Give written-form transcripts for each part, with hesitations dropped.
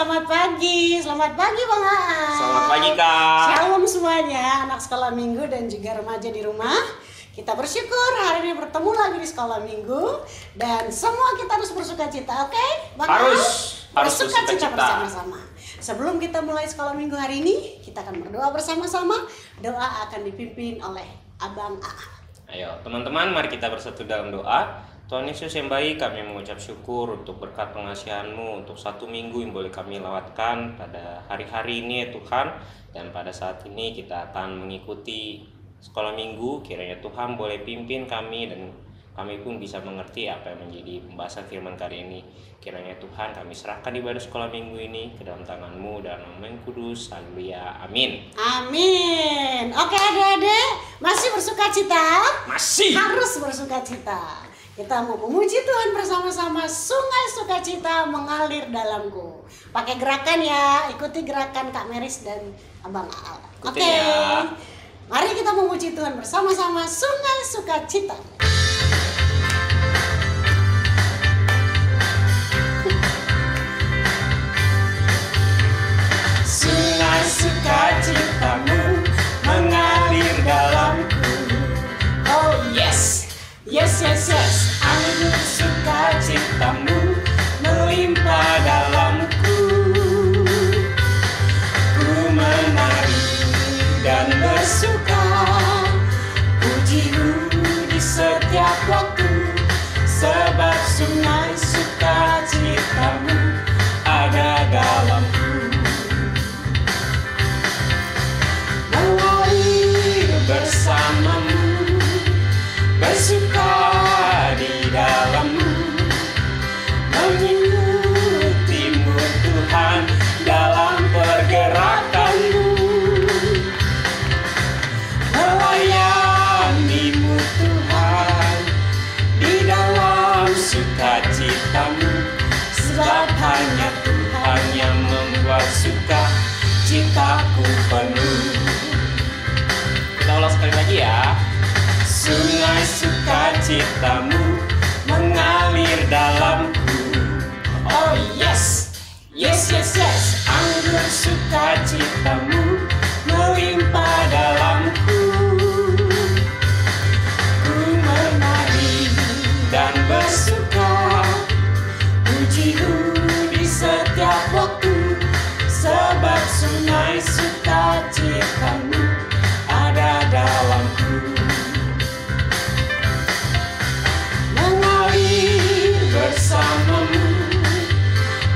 selamat pagi. Selamat pagi Bang Aan. Selamat pagi Kak. Shalom semuanya, anak sekolah minggu dan juga remaja di rumah. Kita bersyukur hari ini bertemu lagi di sekolah minggu. Dan semua kita harus bersuka cita, oke? Bang Harus bersuka cita bersuka cita. bersama-sama. Sebelum kita mulai sekolah minggu hari ini, kita akan berdoa bersama-sama. Doa akan dipimpin oleh Abang Aan. Ayo teman-teman, mari kita bersatu dalam doa. Tuhan Yesus yang baik, kami mengucap syukur untuk berkat pengasihan-Mu untuk satu minggu yang boleh kami lewatkan pada hari-hari ini ya Tuhan. Dan pada saat ini kita akan mengikuti sekolah minggu. Kiranya Tuhan boleh pimpin kami dan kami pun bisa mengerti apa yang menjadi pembahasan firman kali ini. Kiranya Tuhan kami serahkan ibadah sekolah minggu ini ke dalam tangan-Mu dan Nama yang kudus. Haleluya. Amin. Amin. Oke adik-adik, masih bersuka cita? Masih. Harus bersuka cita. Kita mau memuji Tuhan bersama-sama. Sungai sukacita mengalir dalamku. Pakai gerakan ya, ikuti gerakan Kak Meris dan Abang Al. Oke. ya. Mari kita memuji Tuhan bersama-sama. Sungai sukacita. Sungai sukacitamu mengalir dalamku. Oh yes. Yes, yes, yes. Anggur sukacitamu melimpah dalamku. Ku menari dan bersuka, puji-Mu di setiap waktu. Sebab sungai sukacitamu ada dalamku. Mengalir bersamamu, bersuka di dalam-Mu, mengikuti-Mu Tuhan dalam pergerakan-Mu, melayani-Mu Tuhan di dalam sukacita-Mu, sebab hanya Tuhan yang membuat sukacitaku penuh. Kita ulang sekali lagi ya. Sungai sukacitamu mengalir dalamku. Oh yes, yes, yes, yes. Anggur sukacitamu melimpah dalamku. Ku menari dan bersuka, puji-Mu di setiap waktu. Sebab sungai sukacitamu ada dalamku. Bersama-Mu,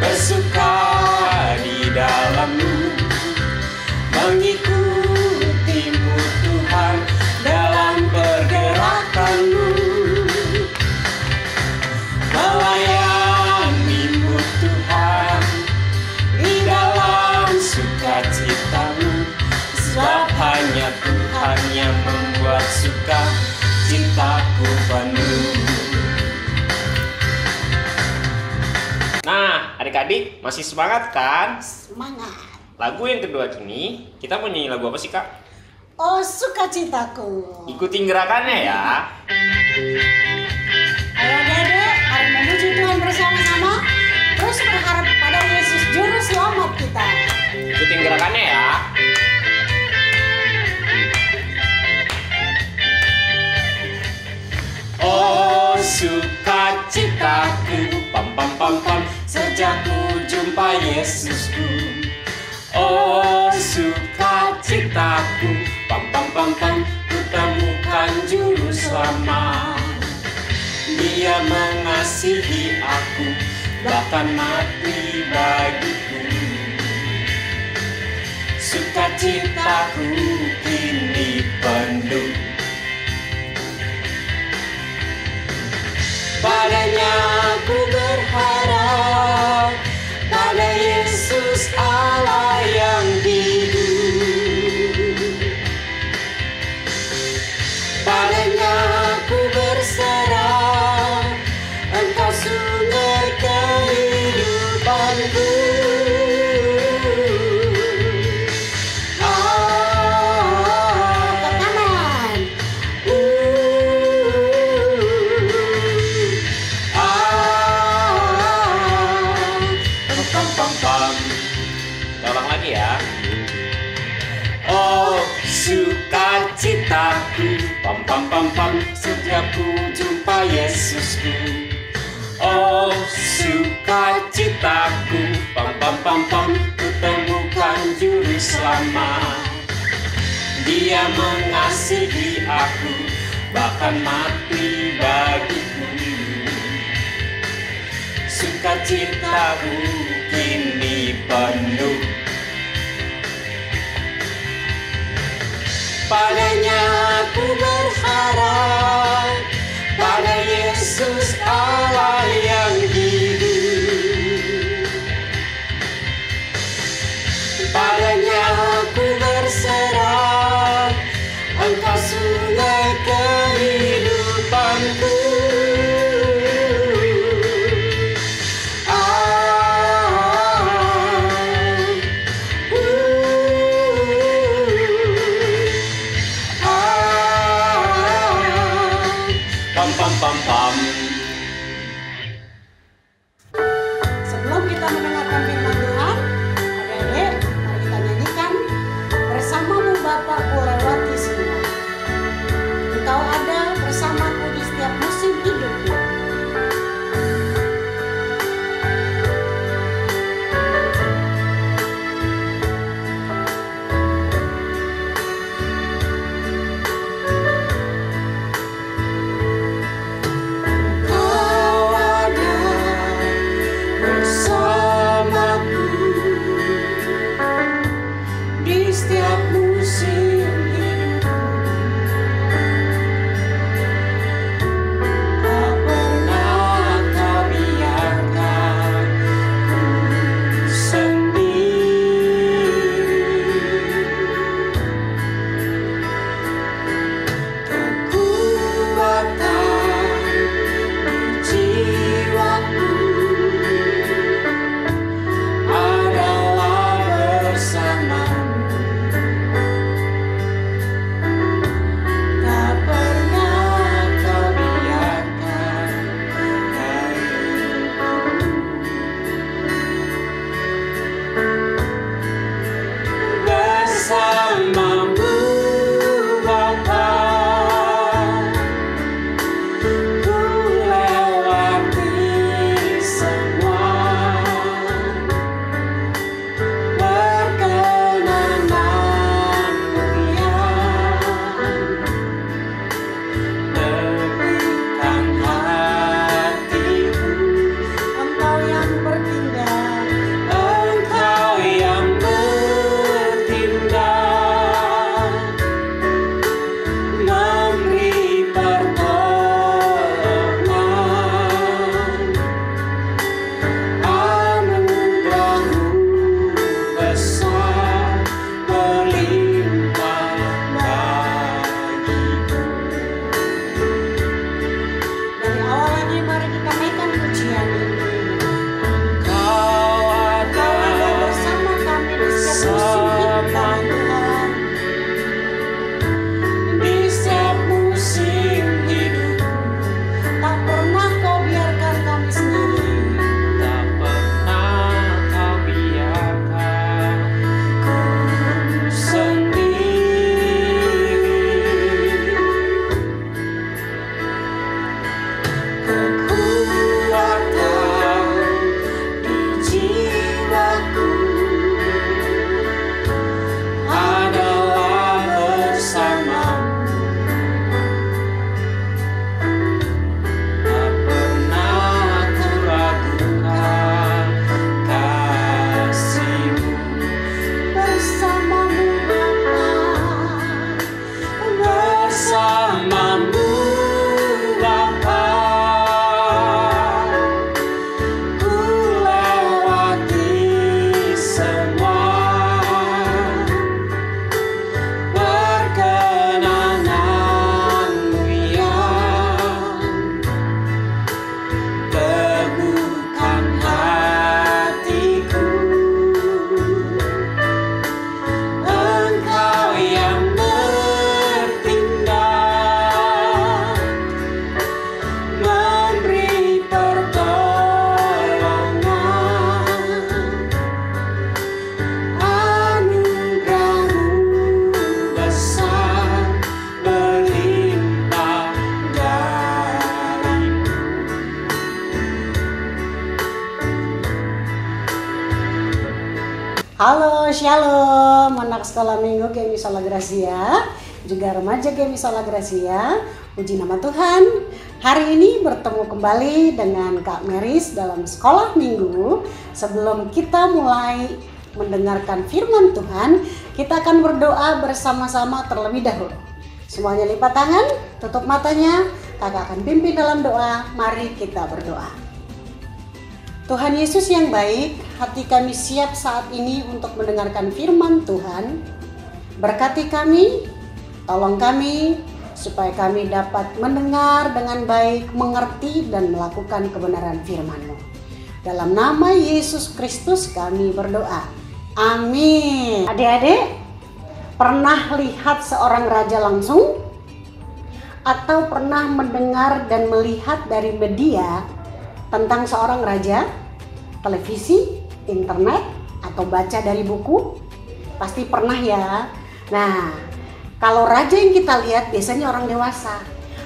bersuka di dalam-Mu, mengikuti-Mu Tuhan dalam pergerakan-Mu, melayani-Mu Tuhan di dalam sukacita-Mu, sebab hanya Tuhan yang membuat sukacitaku penuh. Nah, adik-adik masih semangat kan? Semangat. Lagu yang kedua kini, kita mau nyanyi lagu apa sih Kak? Oh sukacitaku. Ikutin gerakannya ya. Ayo adik-adik, mari memuji Tuhan bersama-sama. Terus berharap pada Yesus Juru Selamat kita. Ikutin gerakannya ya. Oh sukacitaku, pam pam pam pam, sejak ku jumpa Yesusku. Oh sukacitaku, pam pam pam pam, ku temukan Juru Selamat. Dia mengasihi aku, bahkan mati bagiku. Sukacitaku kini penuh. Padanya aku berharap, pada Yesus Allah yang hidup. Padanya aku berserah, Engkau sumber kehidupanku. Ke kanan. ya. Oh sukacitaku, pam pam pam pam, setiap ku jumpa Yesusku. Oh sukacitaku, pam pam pam pam, ku temukan juru selamat. Dia mengasihi aku, bahkan mati bagiku. Sukacitaku kini penuh. Padanya aku berharap, pada Yesus Allah yang hidup. Padanya aku berserah, Engkau sungai kehidupanku. Sebelum kita mendengarkan firman Tuhan, adik-adik, mari kita nyanyikan Bersamamu Bapakku lewati semua. Engkau ada bersamaku di setiap musim hidupku. Shalom anak sekolah minggu GMI Sola Gracia, juga remaja GMI Sola Gracia. Puji nama Tuhan, hari ini bertemu kembali dengan Kak Meris dalam sekolah minggu. Sebelum kita mulai mendengarkan firman Tuhan, kita akan berdoa bersama-sama terlebih dahulu. Semuanya lipat tangan, tutup matanya, Kakak akan pimpin dalam doa. Mari kita berdoa. Tuhan Yesus yang baik, hati kami siap saat ini untuk mendengarkan firman Tuhan. Berkati kami, tolong kami, supaya kami dapat mendengar dengan baik, mengerti, dan melakukan kebenaran firman-Mu. Dalam nama Yesus Kristus kami berdoa. Amin. Adik-adik, pernah lihat seorang raja langsung? Atau pernah mendengar dan melihat dari media tentang seorang raja, televisi, internet, atau baca dari buku? Pasti pernah ya. Nah, kalau raja yang kita lihat biasanya orang dewasa.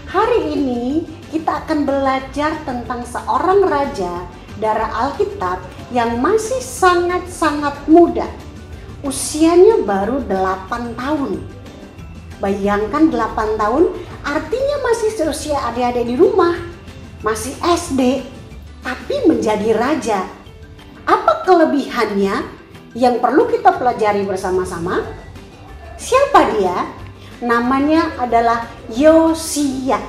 Hari ini kita akan belajar tentang seorang raja dari Alkitab yang masih sangat-sangat muda. Usianya baru 8 tahun. Bayangkan 8 tahun, artinya masih seusia adik-adik di rumah. Masih SD, tapi menjadi raja. Apa kelebihannya yang perlu kita pelajari bersama-sama? Siapa dia? Namanya adalah Yosia.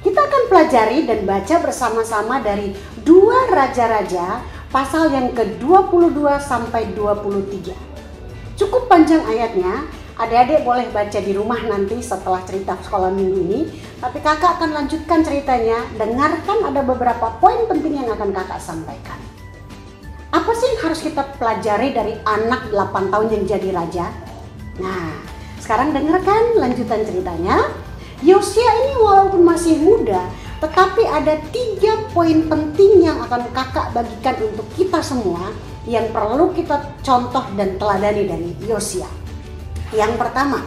Kita akan pelajari dan baca bersama-sama dari 2 Raja-Raja pasal yang ke-22 sampai 23. Cukup panjang ayatnya. Adik-adik boleh baca di rumah nanti setelah cerita sekolah minggu ini. Tapi kakak akan lanjutkan ceritanya. Dengarkan, ada beberapa poin penting yang akan kakak sampaikan. Apa sih yang harus kita pelajari dari anak 8 tahun yang jadi raja? Nah, sekarang dengarkan lanjutan ceritanya. Yosia ini walaupun masih muda, tetapi ada 3 poin penting yang akan kakak bagikan untuk kita semua yang perlu kita contoh dan teladani dari Yosia. Yang pertama,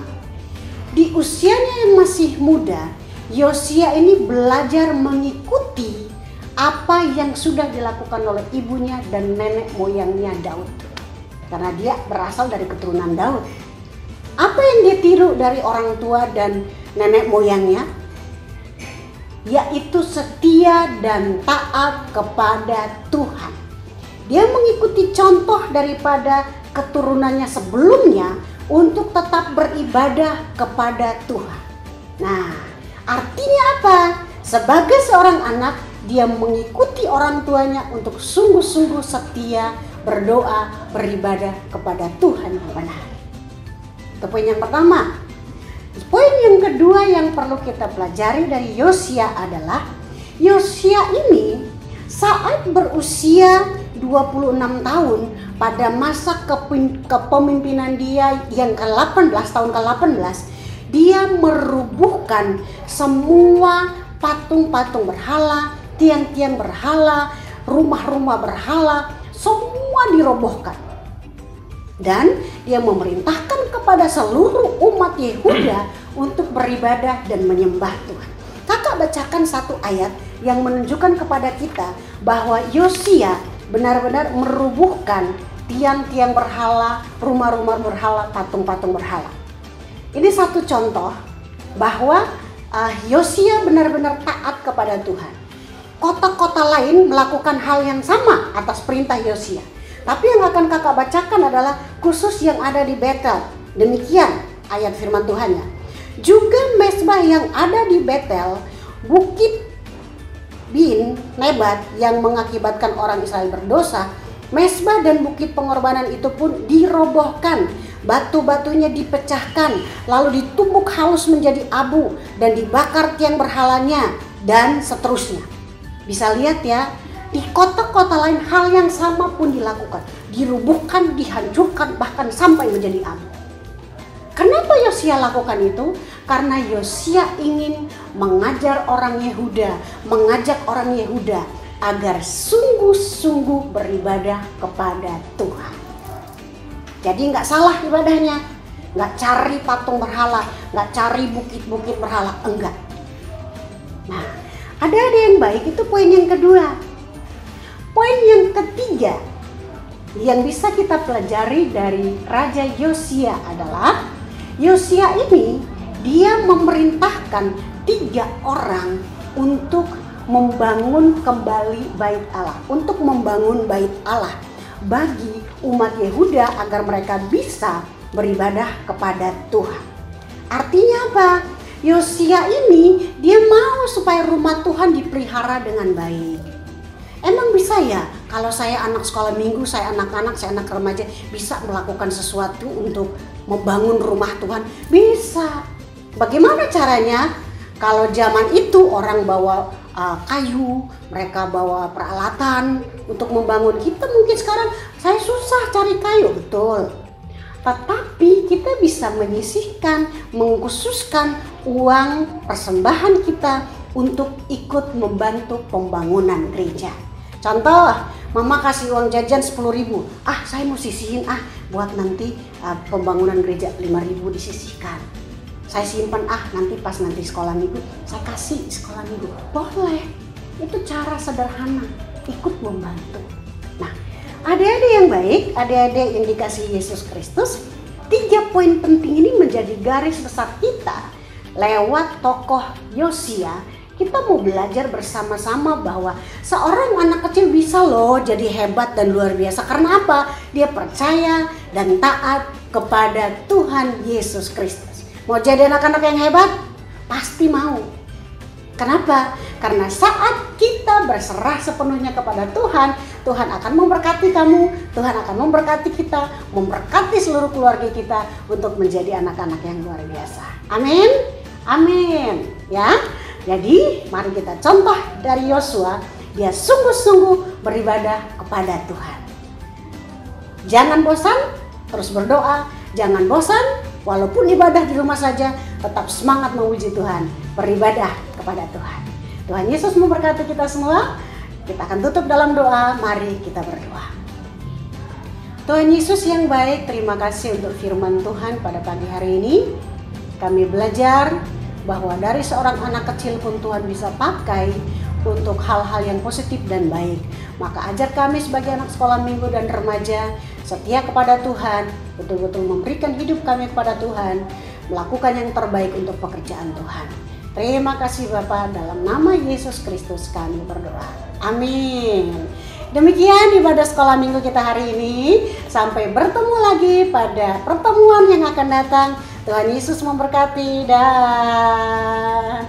di usianya yang masih muda, Yosia ini belajar mengikuti apa yang sudah dilakukan oleh ibunya dan nenek moyangnya Daud. Karena dia berasal dari keturunan Daud. Apa yang dia tiru dari orang tua dan nenek moyangnya? Yaitu setia dan taat kepada Tuhan. Dia mengikuti contoh daripada keturunannya sebelumnya untuk tetap beribadah kepada Tuhan. Nah, artinya apa? Sebagai seorang anak, dia mengikuti orang tuanya untuk sungguh-sungguh setia, berdoa, beribadah kepada Tuhan yang benar. Itu poin yang pertama. Poin yang kedua yang perlu kita pelajari dari Yosia adalah Yosia ini saat berusia 26 tahun pada masa kepemimpinan dia yang ke-18, tahun ke-18, dia merubuhkan semua patung-patung berhala, tiang-tiang berhala, rumah-rumah berhala, semua dirobohkan. Dan dia memerintahkan kepada seluruh umat Yehuda untuk beribadah dan menyembah Tuhan. Kakak bacakan satu ayat yang menunjukkan kepada kita bahwa Yosia benar-benar merubuhkan tiang-tiang berhala, rumah-rumah berhala, patung-patung berhala. Ini satu contoh bahwa Yosia benar-benar taat kepada Tuhan. Kota-kota lain melakukan hal yang sama atas perintah Yosia. Tapi yang akan kakak bacakan adalah khusus yang ada di Betel. Demikian ayat firman Tuhannya. Juga mezbah yang ada di Betel, bukit bin Nebat yang mengakibatkan orang Israel berdosa, mezbah dan bukit pengorbanan itu pun dirobohkan, batu-batunya dipecahkan, lalu ditumbuk halus menjadi abu dan dibakar tiang berhalanya, dan seterusnya. Bisa lihat ya, di kota-kota lain hal yang sama pun dilakukan, dirubuhkan, dihancurkan, bahkan sampai menjadi abu. Kenapa Yosia lakukan itu? Karena Yosia ingin mengajar orang Yehuda, mengajak orang Yehuda agar sungguh-sungguh beribadah kepada Tuhan. Jadi nggak salah ibadahnya, nggak cari patung berhala, nggak cari bukit-bukit berhala, enggak. Nah, ada yang baik, itu poin yang kedua. Poin yang ketiga, yang bisa kita pelajari dari Raja Yosia adalah Yosia ini dia memerintahkan 3 orang untuk membangun kembali bait Allah, untuk membangun bait Allah bagi umat Yehuda agar mereka bisa beribadah kepada Tuhan. Artinya apa? Yosia ini dia mau supaya rumah Tuhan dipelihara dengan baik. Emang bisa ya kalau saya anak sekolah minggu, saya anak-anak, saya anak remaja bisa melakukan sesuatu untuk membangun rumah Tuhan? Bisa. Bagaimana caranya? Kalau zaman itu orang bawa kayu, mereka bawa peralatan untuk membangun. Kita mungkin sekarang saya susah cari kayu, betul. Tetapi kita bisa menyisihkan, mengkhususkan uang persembahan kita untuk ikut membantu pembangunan gereja. Contoh, mama kasih uang jajan 10.000. Saya mau sisihin buat nanti pembangunan gereja 5.000 disisihkan. Saya simpan nanti pas nanti sekolah minggu saya kasih sekolah minggu. Boleh. Itu cara sederhana ikut membantu. Nah, adik-adik yang baik, adik-adik yang dikasihi Yesus Kristus, 3 poin penting ini menjadi garis besar kita lewat tokoh Yosia. Kita mau belajar bersama-sama bahwa seorang anak kecil bisa loh jadi hebat dan luar biasa. Karena apa? Dia percaya dan taat kepada Tuhan Yesus Kristus. Mau jadi anak-anak yang hebat? Pasti mau. Kenapa? Karena saat kita berserah sepenuhnya kepada Tuhan, Tuhan akan memberkati kamu, Tuhan akan memberkati kita, memberkati seluruh keluarga kita untuk menjadi anak-anak yang luar biasa. Amin. Amin. Ya. Jadi mari kita contoh dari Yosua, dia sungguh-sungguh beribadah kepada Tuhan. Jangan bosan, terus berdoa. Jangan bosan, walaupun ibadah di rumah saja, tetap semangat memuji Tuhan, beribadah kepada Tuhan. Tuhan Yesus memberkati kita semua. Kita akan tutup dalam doa, mari kita berdoa. Tuhan Yesus yang baik, terima kasih untuk firman Tuhan pada pagi hari ini. Kami belajar bahwa dari seorang anak kecil pun Tuhan bisa pakai untuk hal-hal yang positif dan baik. Maka ajar kami sebagai anak sekolah minggu dan remaja setia kepada Tuhan, betul-betul memberikan hidup kami kepada Tuhan, melakukan yang terbaik untuk pekerjaan Tuhan. Terima kasih Bapa, dalam nama Yesus Kristus kami berdoa. Amin. Demikian ibadah sekolah minggu kita hari ini. Sampai bertemu lagi pada pertemuan yang akan datang. Tuhan Yesus memberkati. Dah.